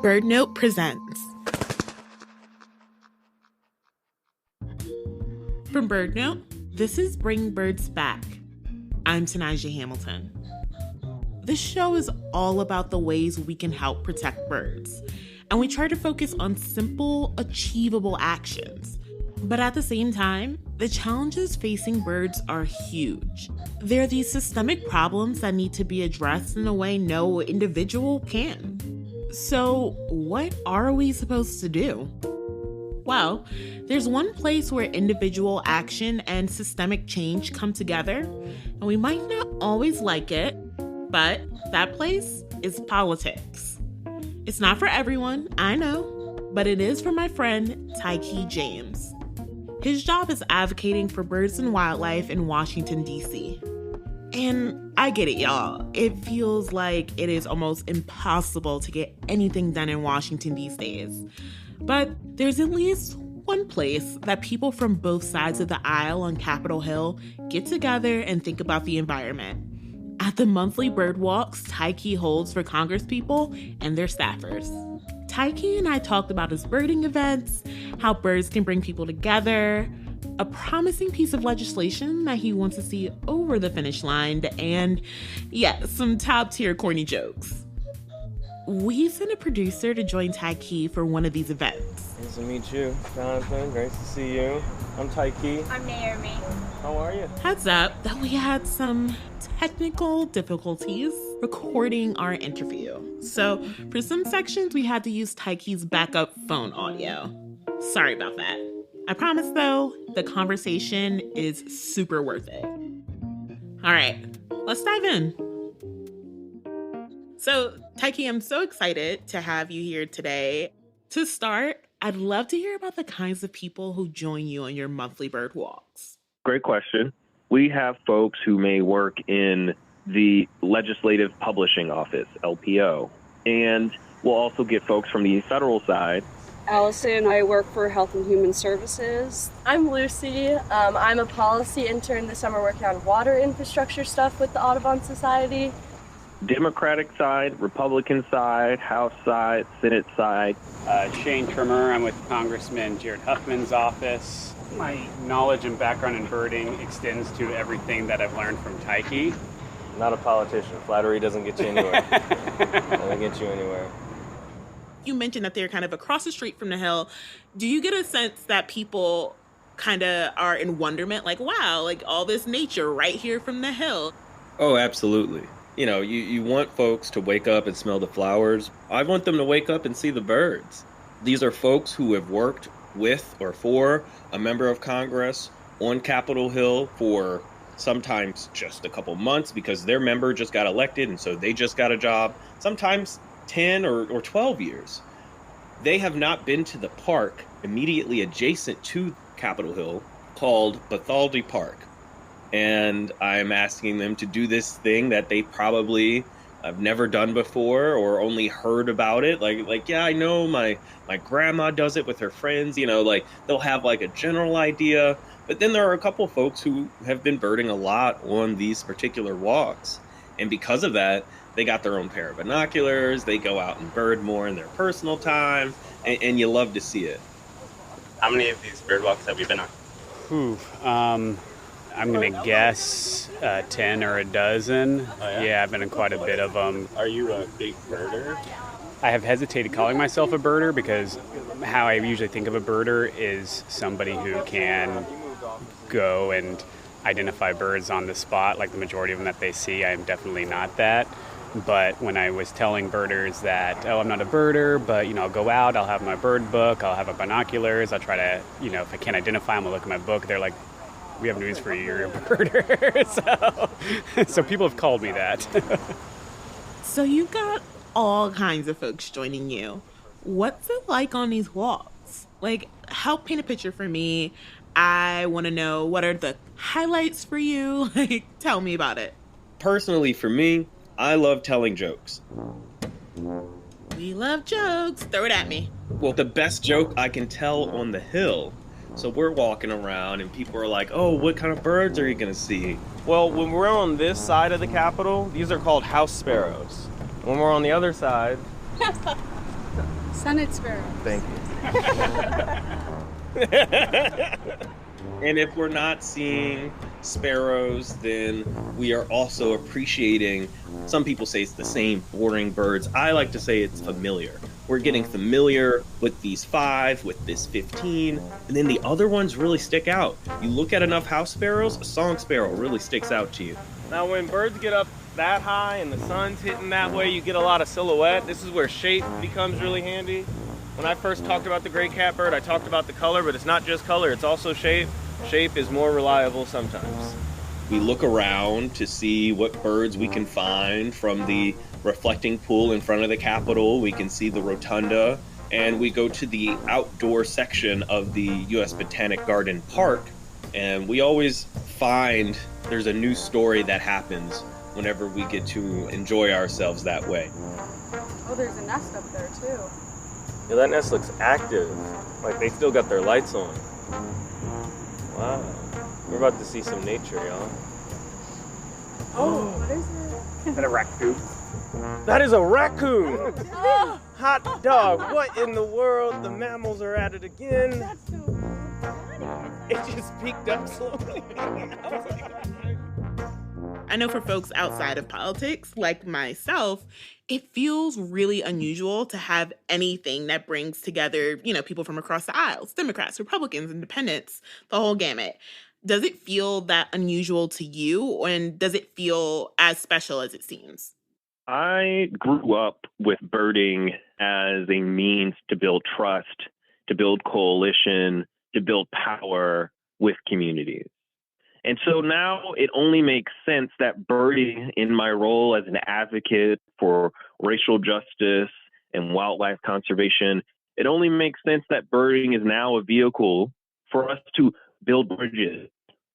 BirdNote presents. From BirdNote, this is Bring Birds Back. I'm Tenijah Hamilton. This show is all about the ways we can help protect birds, and we try to focus on simple, achievable actions. But at the same time, the challenges facing birds are huge. There are these systemic problems that need to be addressed in a way no individual can. So, what are we supposed to do? Well, there's one place where individual action and systemic change come together, and we might not always like it, but that place is politics. It's not for everyone, I know, but it is for my friend Tykee James. His job is advocating for birds and wildlife in Washington, D.C. And I get it, y'all. It feels like it is almost impossible to get anything done in Washington these days. But there's at least one place that people from both sides of the aisle on Capitol Hill get together and think about the environment. At the monthly bird walks Tykee holds for congresspeople and their staffers. Tykee and I talked about his birding events, how birds can bring people together, a promising piece of legislation that he wants to see over the finish line, and some top-tier corny jokes. We sent a producer to join Tykee for one of these events. Nice to meet you, Jonathan. Great to see you. I'm Tykee. I'm Naomi. How are you? Heads up that we had some technical difficulties recording our interview. So for some sections, we had to use Tykee's backup phone audio. Sorry about that. I promise, though, the conversation is super worth it. All right, let's dive in. So, Tykee, I'm so excited to have you here today. To start, I'd love to hear about the kinds of people who join you on your monthly bird walks. Great question. We have folks who may work in the Legislative Publishing Office, LPO, and we'll also get folks from the federal side. Allison, I work for Health and Human Services. I'm Lucy. I'm a policy intern this summer working on water infrastructure stuff with the Audubon Society. Democratic side, Republican side, House side, Senate side. Shane Trimmer, I'm with Congressman Jared Huffman's office. My knowledge and background in birding extends to everything that I've learned from Tykee. Not a politician. Flattery doesn't get you anywhere. Doesn't get you anywhere. You mentioned that they're kind of across the street from the Hill. Do you get a sense that people kind of are in wonderment, like, wow, like all this nature right here from the Hill? Oh, absolutely. You know, you want folks to wake up and smell the flowers. I want them to wake up and see the birds. These are folks who have worked with or for a member of Congress on Capitol Hill for sometimes just a couple months because their member just got elected and so they just got a job. Sometimes 10 or 12 years. They have not been to the park immediately adjacent to Capitol Hill called Bathaldi Park. And I'm asking them to do this thing that they probably have never done before or only heard about it. Like, yeah, I know my grandma does it with her friends, you know, like they'll have like a general idea. But then there are a couple folks who have been birding a lot on these particular walks. And because of that, they got their own pair of binoculars. They go out and bird more in their personal time, and you love to see it. How many of these bird walks have you been on? I'm going to guess 10 or a dozen. Oh, yeah? Yeah, I've been in quite a bit of them. Are you a big birder? I have hesitated calling myself a birder because how I usually think of a birder is somebody who can go and identify birds on the spot, like the majority of them that they see. I am definitely not that. But when I was telling birders that, I'm not a birder, but, I'll go out, I'll have my bird book, I'll have my binoculars, I'll try to, if I can't identify them, I'll look at my book. They're like, we have news for you, you're a birder. So people have called me that. So you've got all kinds of folks joining you. What's it like on these walks? Like, help paint a picture for me. I want to know, what are the highlights for you? Like, tell me about it. Personally, for me, I love telling jokes. We love jokes. Throw it at me. Well, the best joke I can tell on the Hill. So we're walking around and people are like, oh, what kind of birds are you going to see? Well, when we're on this side of the Capitol, these are called house sparrows. When we're on the other side, Senate sparrow. Thank you. And if we're not seeing sparrows, then we are also appreciating, some people say it's the same boring birds. I like to say it's familiar. We're getting familiar with these 5, with this 15, and then the other ones really stick out. You look at enough house sparrows, a song sparrow really sticks out to you. Now, when birds get up that high and the sun's hitting that way, you get a lot of silhouette. This is where shape becomes really handy. When I first talked about the gray catbird, I talked about the color, but it's not just color, it's also shape. Shape is more reliable sometimes. We look around to see what birds we can find from the reflecting pool in front of the Capitol. We can see the rotunda, and we go to the outdoor section of the U.S. Botanic Garden Park, and we always find there's a new story that happens whenever we get to enjoy ourselves that way. Oh, there's a nest up there too. Yeah, that nest looks active. Like they still got their lights on. Wow. We're about to see some nature, y'all. Oh, what is it? Is that a raccoon? That is a raccoon! Hot dog, what in the world? The mammals are at it again. That's so funny. It just peeked up slowly. I know for folks outside of politics, like myself, it feels really unusual to have anything that brings together, people from across the aisles, Democrats, Republicans, Independents, the whole gamut. Does it feel that unusual to you, and does it feel as special as it seems? I grew up with birding as a means to build trust, to build coalition, to build power with communities. And so now it only makes sense that birding, in my role as an advocate for racial justice and wildlife conservation, it only makes sense that birding is now a vehicle for us to build bridges,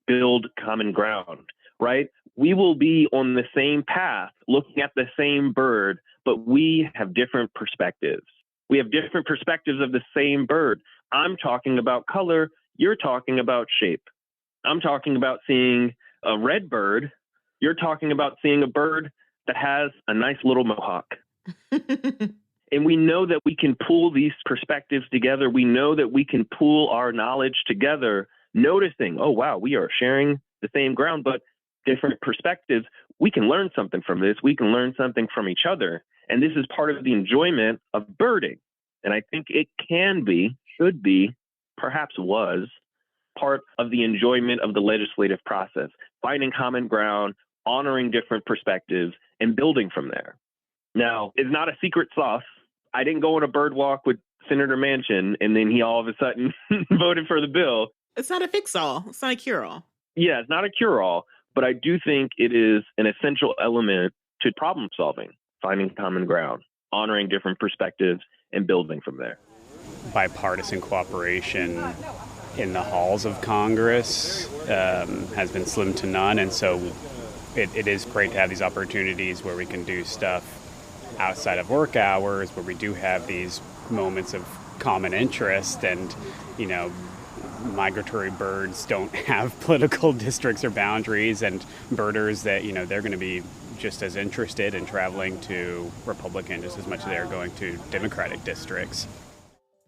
build common ground, right? We will be on the same path, looking at the same bird, but we have different perspectives. We have different perspectives of the same bird. I'm talking about color, you're talking about shape. I'm talking about seeing a red bird. You're talking about seeing a bird that has a nice little mohawk. And we know that we can pull these perspectives together. We know that we can pool our knowledge together, noticing, oh, wow, we are sharing the same ground, but different perspectives. We can learn something from this. We can learn something from each other. And this is part of the enjoyment of birding. And I think it can be, should be, perhaps was, part of the enjoyment of the legislative process, finding common ground, honoring different perspectives, and building from there. Now, it's not a secret sauce. I didn't go on a bird walk with Senator Manchin, and then he all of a sudden voted for the bill. It's not a fix-all. It's not a cure-all. Yeah, it's not a cure-all, but I do think it is an essential element to problem solving, finding common ground, honoring different perspectives, and building from there. Bipartisan cooperation in the halls of Congress has been slim to none, and so it is great to have these opportunities where we can do stuff outside of work hours, where we do have these moments of common interest. And migratory birds don't have political districts or boundaries, and birders that they're going to be just as interested in traveling to Republican just as much as they're going to Democratic districts.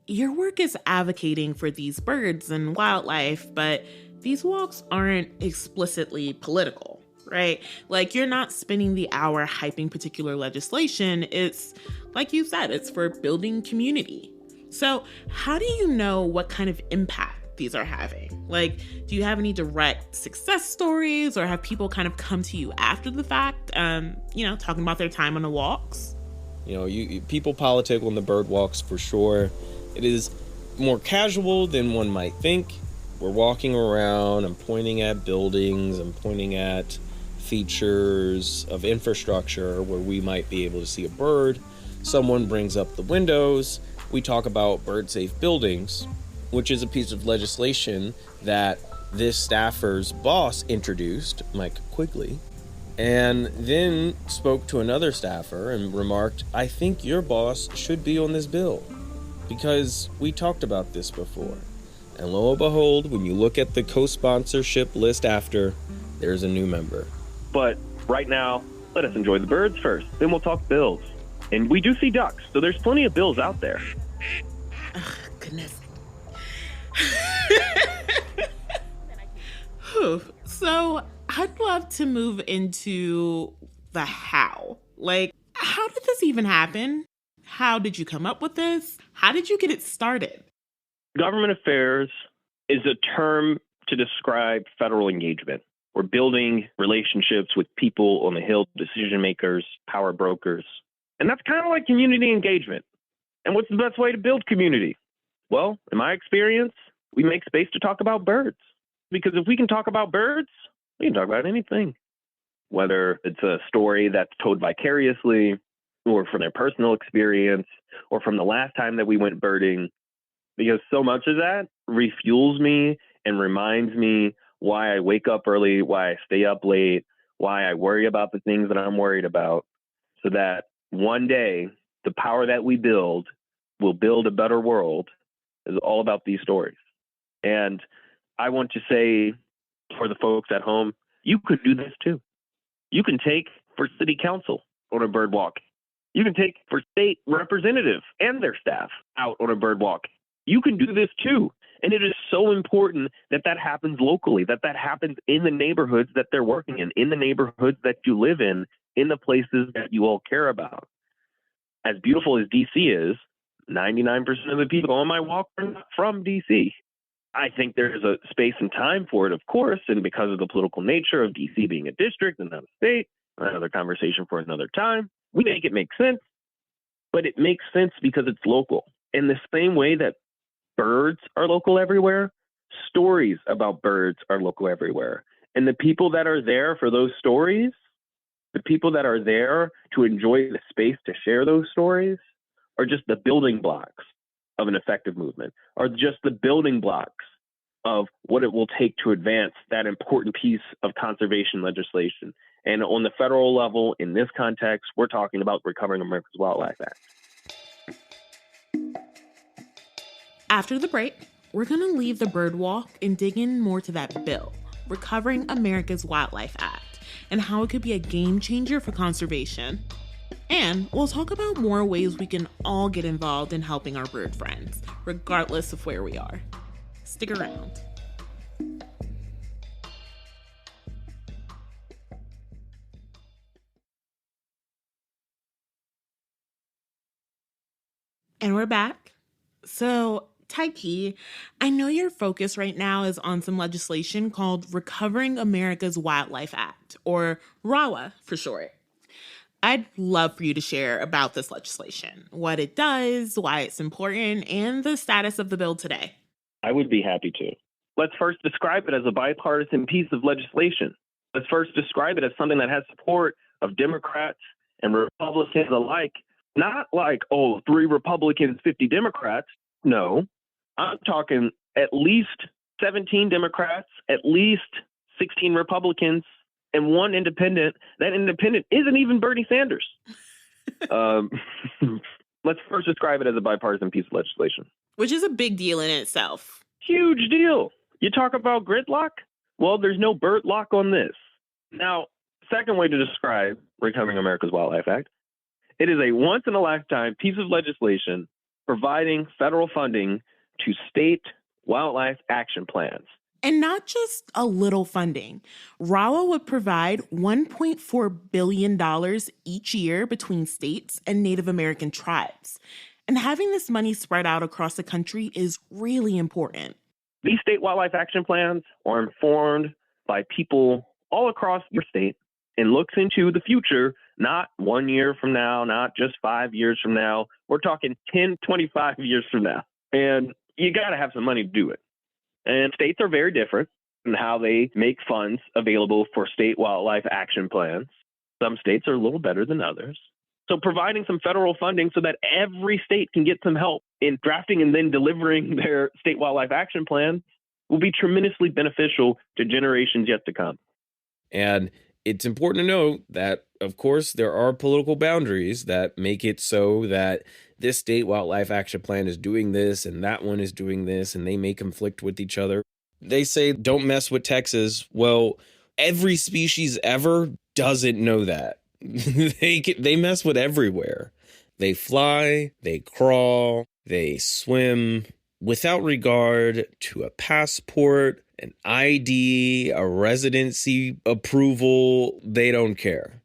Your work is advocating for these birds and wildlife, but these walks aren't explicitly political, right? Like, you're not spending the hour hyping particular legislation. It's, like you said, it's for building community. So how do you know what kind of impact these are having? Like, do you have any direct success stories, or have people kind of come to you after the fact, talking about their time on the walks? People politic on the bird walks for sure. It is more casual than one might think. We're walking around, I'm pointing at buildings, I'm pointing at features of infrastructure where we might be able to see a bird. Someone brings up the windows. We talk about bird-safe buildings, which is a piece of legislation that this staffer's boss introduced, Mike Quigley, and then spoke to another staffer and remarked, I think your boss should be on this bill, because we talked about this before. And lo and behold, when you look at the co-sponsorship list after, there's a new member. But right now, let us enjoy the birds first. Then we'll talk bills. And we do see ducks, so there's plenty of bills out there. Ugh, goodness. Whew. So I'd love to move into the how. Like, how did this even happen? How did you come up with this? How did you get it started? Government affairs is a term to describe federal engagement. We're building relationships with people on the Hill, decision makers, power brokers. And that's kind of like community engagement. And what's the best way to build community? Well, in my experience, we make space to talk about birds. Because if we can talk about birds, we can talk about anything. Whether it's a story that's told vicariously, or from their personal experience, or from the last time that we went birding. Because so much of that refuels me and reminds me why I wake up early, why I stay up late, why I worry about the things that I'm worried about, so that one day the power that we build will build a better world is all about these stories. And I want to say for the folks at home, you could do this too. You can take for city council on a bird walk. You can take for state representative and their staff out on a bird walk. You can do this too. And it is so important that that happens locally, that that happens in the neighborhoods that they're working in the neighborhoods that you live in the places that you all care about. As beautiful as DC is, 99% of the people on my walk are not from DC. I think there's a space and time for it, of course, and because of the political nature of DC being a district and not a state, another conversation for another time, we make it make sense, but it makes sense because it's local. In the same way that birds are local everywhere, stories about birds are local everywhere. And the people that are there for those stories, the people that are there to enjoy the space to share those stories, are just the building blocks of an effective movement, are just the building blocks of what it will take to advance that important piece of conservation legislation. And on the federal level, in this context, we're talking about Recovering America's Wildlife Act. After the break, we're going to leave the bird walk and dig in more to that bill, Recovering America's Wildlife Act, and how it could be a game changer for conservation. And we'll talk about more ways we can all get involved in helping our bird friends, regardless of where we are. Stick around. And we're back. So, Tykee, I know your focus right now is on some legislation called Recovering America's Wildlife Act, or RAWA for short. I'd love for you to share about this legislation, what it does, why it's important, and the status of the bill today. I would be happy to. Let's first describe it as a bipartisan piece of legislation. Let's first describe it as something that has support of Democrats and Republicans alike. Not like, 3 Republicans, 50 Democrats. No, I'm talking at least 17 Democrats, at least 16 Republicans, and 1 independent. That independent isn't even Bernie Sanders. Let's first describe it as a bipartisan piece of legislation. Which is a big deal in itself. Huge deal. You talk about gridlock? Well, there's no bird lock on this. Now, second way to describe Recovering America's Wildlife Act, it is a once-in-a-lifetime piece of legislation providing federal funding to state wildlife action plans. And not just a little funding. RAWA would provide $1.4 billion each year between states and Native American tribes. And having this money spread out across the country is really important. These state wildlife action plans are informed by people all across your state and looks into the future, not 1 year from now, not just 5 years from now. We're talking 10, 25 years from now. And you got to have some money to do it. And states are very different in how they make funds available for state wildlife action plans. Some states are a little better than others. So providing some federal funding so that every state can get some help in drafting and then delivering their state wildlife action plan will be tremendously beneficial to generations yet to come. And it's important to note that, of course, there are political boundaries that make it so that this state wildlife action plan is doing this and that one is doing this, and they may conflict with each other. They say don't mess with Texas. Well, every species ever doesn't know that. They mess with everywhere. They fly, they crawl, They swim without regard to a passport, an ID, a residency approval. They don't care.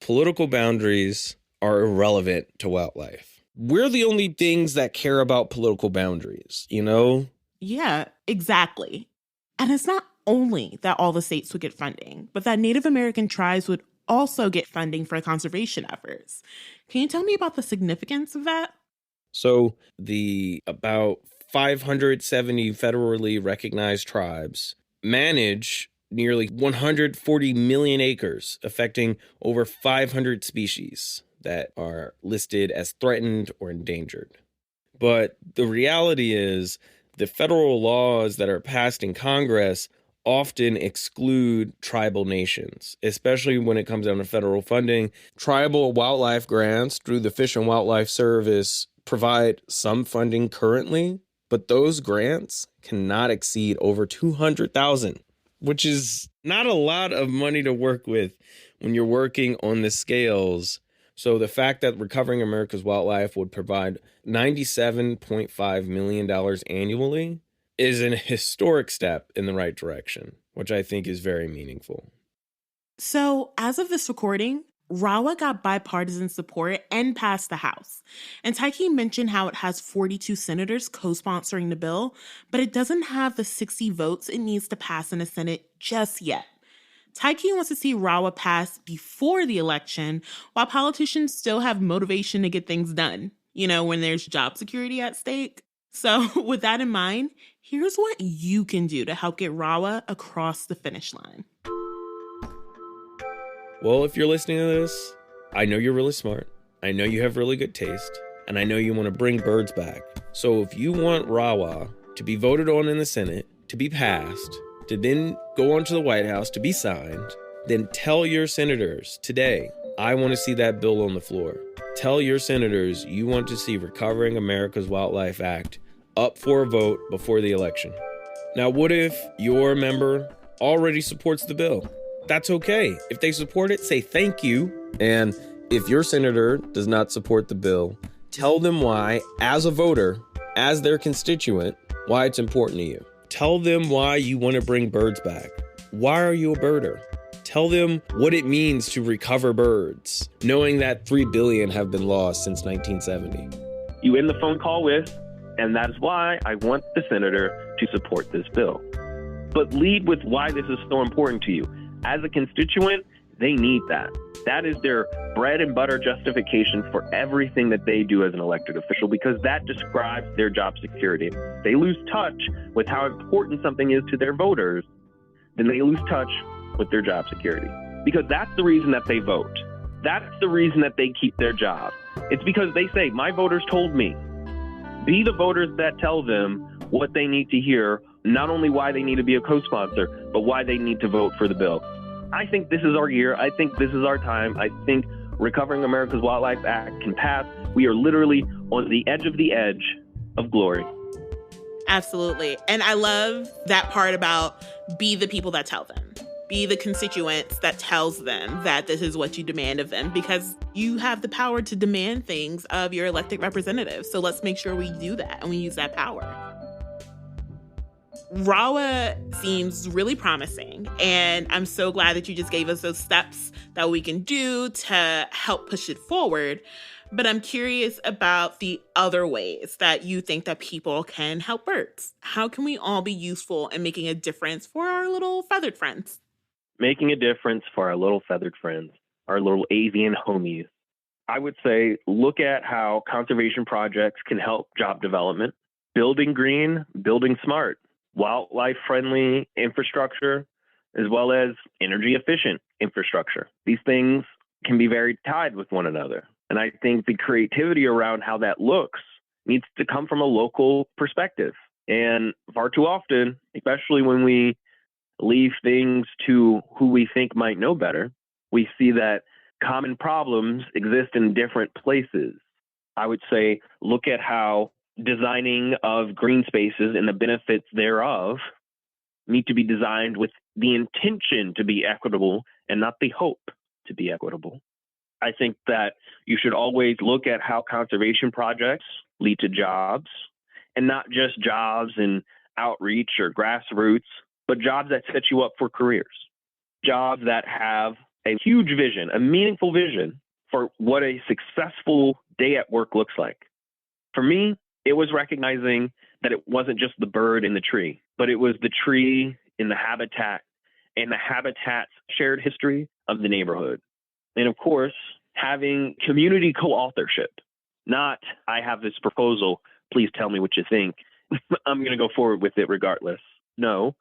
Political boundaries are irrelevant to wildlife. We're the only things that care about political boundaries, you know? Yeah, exactly. And it's not only that all the states would get funding, but that Native American tribes would also get funding for conservation efforts. Can you tell me about the significance of that? So the about 570 federally recognized tribes manage nearly 140 million acres, affecting over 500 species that are listed as threatened or endangered. But the reality is the federal laws that are passed in Congress often exclude tribal nations, especially when it comes down to federal funding. Tribal wildlife grants through the Fish and Wildlife Service provide some funding currently, but those grants cannot exceed over $200,000, which is not a lot of money to work with when you're working on the scales. So the fact that Recovering America's Wildlife would provide $97.5 million annually is an historic step in the right direction, which I think is very meaningful. So, as of this recording, RAWA got bipartisan support and passed the House. And Tykee mentioned how it has 42 senators co-sponsoring the bill, but it doesn't have the 60 votes it needs to pass in the Senate just yet. Tykee wants to see RAWA pass before the election, while politicians still have motivation to get things done, when there's job security at stake. So, with that in mind, here's what you can do to help get RAWA across the finish line. Well, if you're listening to this, I know you're really smart. I know you have really good taste. And I know you want to bring birds back. So if you want RAWA to be voted on in the Senate, to be passed, to then go on to the White House to be signed, then tell your senators today, I want to see that bill on the floor. Tell your senators you want to see Recovering America's Wildlife Act up for a vote before the election. Now, what if your member already supports the bill? That's okay. If they support it, say thank you. And if your senator does not support the bill, tell them why, as a voter, as their constituent, why it's important to you. Tell them why you want to bring birds back. Why are you a birder? Tell them what it means to recover birds, knowing that 3 billion have been lost since 1970. You end the phone call with, and that is why I want the senator to support this bill. But lead with why this is so important to you. As a constituent, they need that. That is their bread and butter justification for everything that they do as an elected official, because that describes their job security. If they lose touch with how important something is to their voters, then they lose touch with their job security. Because that's the reason that they vote. That's the reason that they keep their job. It's because they say, my voters told me. Be the voters that tell them what they need to hear, not only why they need to be a co-sponsor, but why they need to vote for the bill. I think this is our year. I think this is our time. I think Recovering America's Wildlife Act can pass. We are literally on the edge of glory. Absolutely. And I love that part about be the people that tell them. Be the constituents that tells them that this is what you demand of them, because you have the power to demand things of your elected representatives. So let's make sure we do that and we use that power. RAWA seems really promising, and I'm so glad that you just gave us those steps that we can do to help push it forward. But I'm curious about the other ways that you think that people can help birds. How can we all be useful in making a difference for our little feathered friends? Making a difference for our little feathered friends, our little avian homies. I would say look at how conservation projects can help job development, building green, building smart, wildlife-friendly infrastructure, as well as energy-efficient infrastructure. These things can be very tied with one another. And I think the creativity around how that looks needs to come from a local perspective. And far too often, especially when we leave things to who we think might know better, we see that common problems exist in different places. I would say look at how designing of green spaces and the benefits thereof need to be designed with the intention to be equitable and not the hope to be equitable. I think that you should always look at how conservation projects lead to jobs, and not just jobs in outreach or grassroots, but jobs that set you up for careers, jobs that have a huge vision, a meaningful vision for what a successful day at work looks like. For me, it was recognizing that it wasn't just the bird in the tree, but it was the tree in the habitat and the habitat's shared history of the neighborhood. And of course, having community co-authorship, not I have this proposal, please tell me what you think. I'm going to go forward with it regardless. No,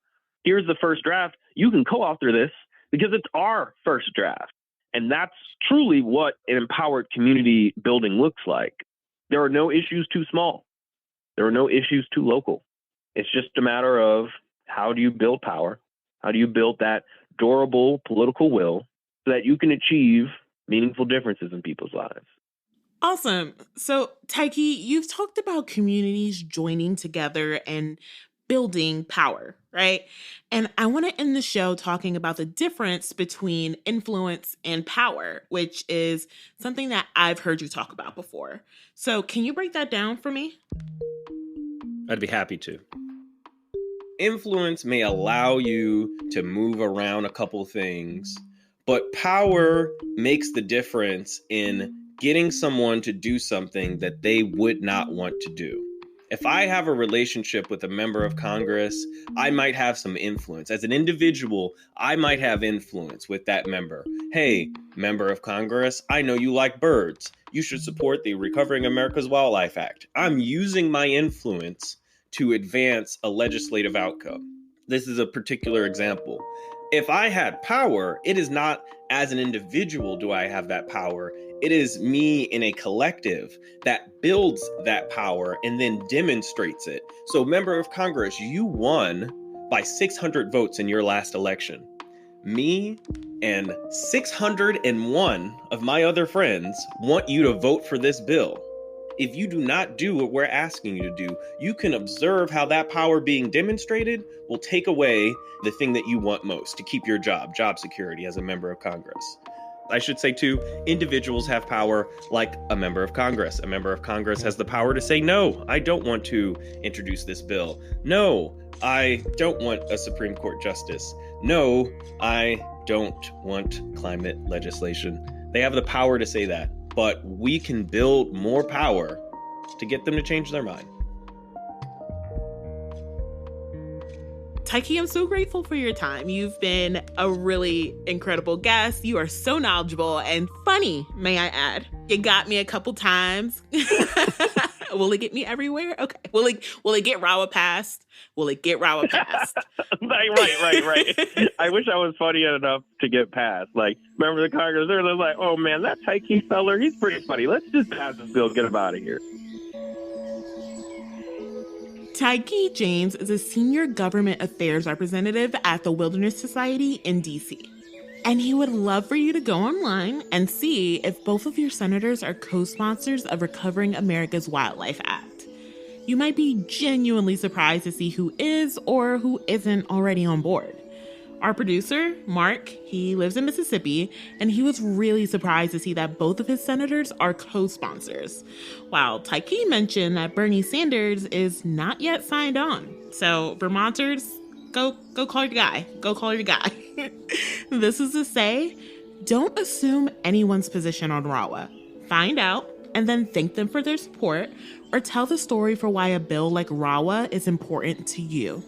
here's the first draft. You can co-author this because it's our first draft. And that's truly what an empowered community building looks like. There are no issues too small. There are no issues too local. It's just a matter of how do you build power? How do you build that durable political will so that you can achieve meaningful differences in people's lives? Awesome. So, Tykee, you've talked about communities joining together and building power, right? And I want to end the show talking about the difference between influence and power, which is something that I've heard you talk about before. So can you break that down for me? I'd be happy to. Influence may allow you to move around a couple things, but power makes the difference in getting someone to do something that they would not want to do. If I have a relationship with a member of Congress, I might have some influence. As an individual, I might have influence with that member. Hey, member of Congress, I know you like birds. You should support the Recovering America's Wildlife Act. I'm using my influence to advance a legislative outcome. This is a particular example. If I had power, it is not as an individual do I have that power. It is me in a collective that builds that power and then demonstrates it. So, member of Congress, you won by 600 votes in your last election. Me and 601 of my other friends want you to vote for this bill. If you do not do what we're asking you to do, you can observe how that power being demonstrated will take away the thing that you want most to keep your job security as a member of Congress. I should say, too, individuals have power like a member of Congress. A member of Congress has the power to say, no, I don't want to introduce this bill. No, I don't want a Supreme Court justice. No, I don't want climate legislation. They have the power to say that, but we can build more power to get them to change their mind. Tykee, I'm so grateful for your time. You've been a really incredible guest. You are so knowledgeable and funny, may I add. You got me a couple times. Will it get me everywhere? Okay. Will it get Rawa passed? Will it get Rawa passed? Right. I wish I was funny enough to get passed. Like, remember the Congress? They're like, oh man, that Tykee feller, he's pretty funny. Let's just pass this bill, get him out of here. Tykee James is a senior government affairs representative at the Wilderness Society in DC. And he would love for you to go online and see if both of your senators are co-sponsors of Recovering America's Wildlife Act. You might be genuinely surprised to see who is or who isn't already on board. Our producer, Mark, he lives in Mississippi, and he was really surprised to see that both of his senators are co-sponsors, while Tykee mentioned that Bernie Sanders is not yet signed on. So, Vermonters, go call your guy. Go call your guy. This is to say, don't assume anyone's position on RAWA. Find out, and then thank them for their support, or tell the story for why a bill like RAWA is important to you.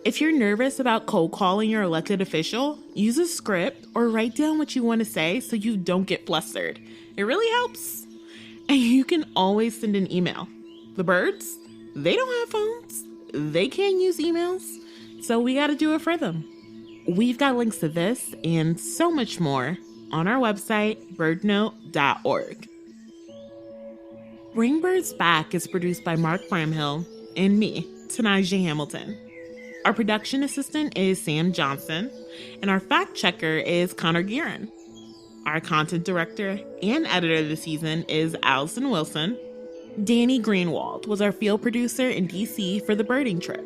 If you're nervous about cold calling your elected official, use a script or write down what you want to say so you don't get flustered. It really helps. And you can always send an email. The birds, they don't have phones. They can't use emails. So we got to do it for them. We've got links to this and so much more on our website, birdnote.org. Bring Birds Back is produced by Mark Bramhill and me, Tenijah Hamilton. Our production assistant is Sam Johnson, and our fact checker is Connor Guerin. Our content director and editor this season is Allison Wilson. Danny Greenwald was our field producer in DC for the birding trip.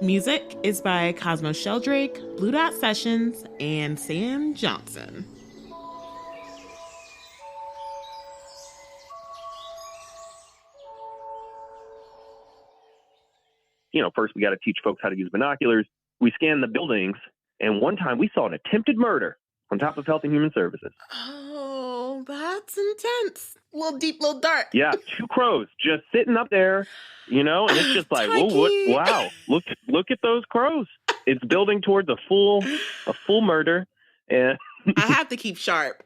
Music is by Cosmos Sheldrake, Blue Dot Sessions, and Sam Johnson. first we got to teach folks how to use binoculars. We scanned the buildings, and one time we saw an attempted murder on top of Health and Human Services. Oh, that's intense. A little deep, little dark. Yeah, 2 crows just sitting up there, and it's just like, Tykee. wow, look at those crows. It's building towards a full murder, and I have to keep sharp.